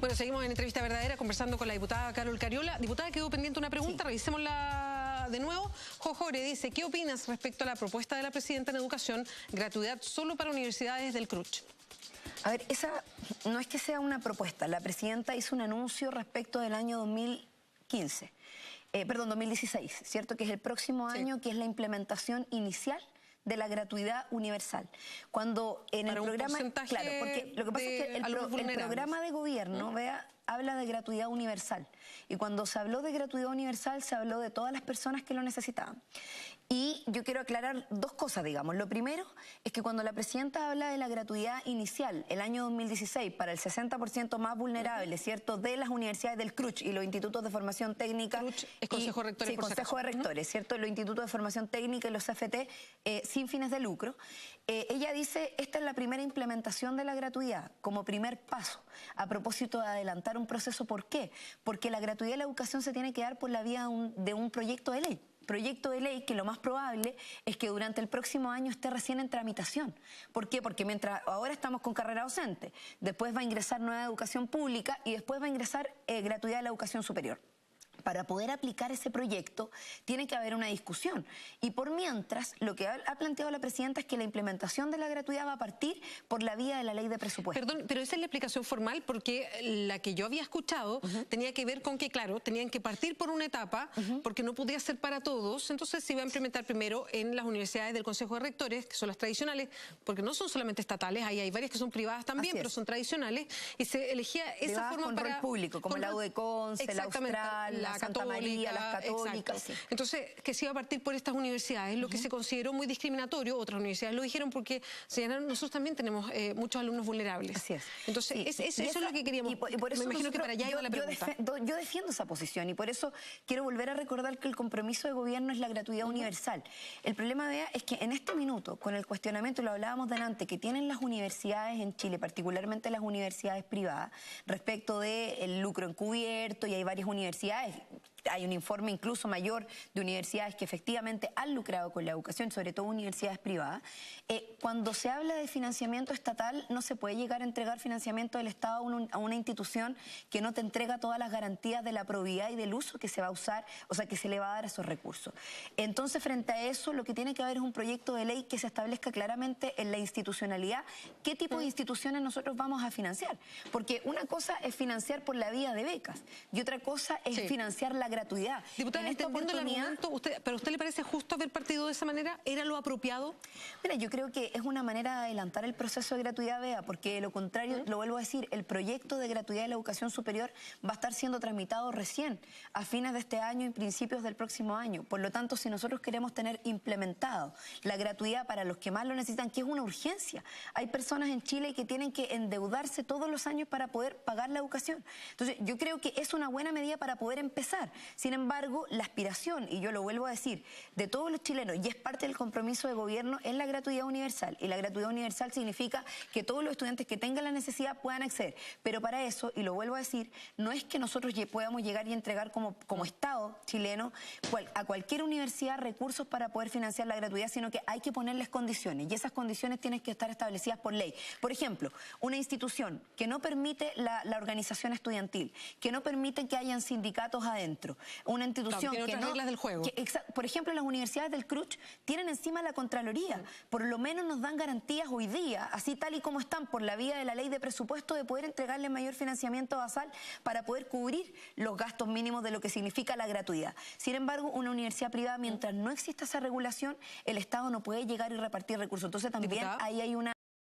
Bueno, seguimos en Entrevista Verdadera conversando con la diputada Carol Cariola. Diputada, quedó pendiente una pregunta, revisémosla de nuevo. Jojore dice, ¿qué opinas respecto a la propuesta de la presidenta en educación, gratuidad solo para universidades del CRUCH? A ver, esa no es que sea una propuesta. La presidenta hizo un anuncio respecto del año 2016, ¿cierto? Que es el próximo año, que es la implementación inicial de la gratuidad universal. Cuando en el programa, claro, porque lo que pasa es que el programa de gobierno, habla de gratuidad universal. Y cuando se habló de gratuidad universal, se habló de todas las personas que lo necesitaban. Y yo quiero aclarar dos cosas, digamos. Lo primero es que cuando la presidenta habla de la gratuidad inicial, el año 2016, para el 60% más vulnerable, ¿cierto?, de las universidades del CRUCH y los institutos de formación técnica. CRUCH es Consejo de Rectores, sí, por Consejo de Rectores, ¿cierto?, los institutos de formación técnica y los CFT sin fines de lucro. Ella dice, esta es la primera implementación de la gratuidad como primer paso, a propósito de adelantar un proceso. ¿Por qué? Porque la gratuidad de la educación se tiene que dar por la vía de un proyecto de ley. Proyecto de ley que lo más probable es que durante el próximo año esté recién en tramitación. ¿Por qué? Porque mientras ahora estamos con carrera docente, después va a ingresar nueva educación pública y después va a ingresar gratuidad de la educación superior. Para poder aplicar ese proyecto tiene que haber una discusión. Y por mientras, lo que ha planteado la presidenta es que la implementación de la gratuidad va a partir por la vía de la ley de presupuesto. Perdón, pero esa es la explicación formal, porque la que yo había escuchado tenía que ver con que, claro, tenían que partir por una etapa, porque no podía ser para todos, entonces se iba a implementar primero en las universidades del Consejo de Rectores, que son las tradicionales, porque no son solamente estatales, ahí hay varias que son privadas también, pero son tradicionales, y se elegía esa forma con para... rol público, como la UDECONCE, la Austral, la Santa María, las católicas. Sí. Entonces, que se iba a partir por estas universidades, lo que se consideró muy discriminatorio. Otras universidades lo dijeron porque señalaron, nosotros también tenemos muchos alumnos vulnerables. Así es. Entonces, eso es lo que queríamos. Y por eso me imagino que para allá iba la pregunta. Yo defiendo esa posición y por eso quiero volver a recordar que el compromiso de gobierno es la gratuidad universal. El problema, Bea, es que en este minuto, con el cuestionamiento, lo hablábamos delante, que tienen las universidades en Chile, particularmente las universidades privadas, respecto del lucro encubierto, y hay varias universidades. Hay un informe incluso mayor de universidades que efectivamente han lucrado con la educación, sobre todo universidades privadas. Cuando se habla de financiamiento estatal, no se puede llegar a entregar financiamiento del Estado a una institución que no te entrega todas las garantías de la probidad y del uso que se va a usar, o sea, que se le va a dar a esos recursos. Entonces, frente a eso, lo que tiene que haber es un proyecto de ley que se establezca claramente en la institucionalidad qué tipo de instituciones nosotros vamos a financiar. Porque una cosa es financiar por la vía de becas y otra cosa es financiar la gratuidad. Diputada, entendiendo el argumento, ¿pero a usted le parece justo haber partido de esa manera? ¿Era lo apropiado? Mira, yo creo que es una manera de adelantar el proceso de gratuidad, Bea, porque de lo contrario, lo vuelvo a decir, el proyecto de gratuidad de la educación superior va a estar siendo tramitado recién, a fines de este año y principios del próximo año. Por lo tanto, si nosotros queremos tener implementado la gratuidad para los que más lo necesitan, que es una urgencia, hay personas en Chile que tienen que endeudarse todos los años para poder pagar la educación. Entonces, yo creo que es una buena medida para poder empezar. Sin embargo, la aspiración, y yo lo vuelvo a decir, de todos los chilenos, y es parte del compromiso de gobierno, es la gratuidad universal. Y la gratuidad universal significa que todos los estudiantes que tengan la necesidad puedan acceder. Pero para eso, y lo vuelvo a decir, no es que nosotros podamos llegar y entregar como Estado chileno a cualquier universidad recursos para poder financiar la gratuidad, sino que hay que ponerles condiciones. Y esas condiciones tienen que estar establecidas por ley. Por ejemplo, una institución que no permite la organización estudiantil, que no permite que hayan sindicatos adentro, una institución que no... reglas del juego. Por ejemplo, las universidades del CRUCH tienen encima la Contraloría. Por lo menos nos dan garantías hoy día, así tal y como están, por la vía de la ley de presupuesto, de poder entregarle mayor financiamiento basal para poder cubrir los gastos mínimos de lo que significa la gratuidad. Sin embargo, una universidad privada, mientras no exista esa regulación, el Estado no puede llegar y repartir recursos. Entonces también ahí hay un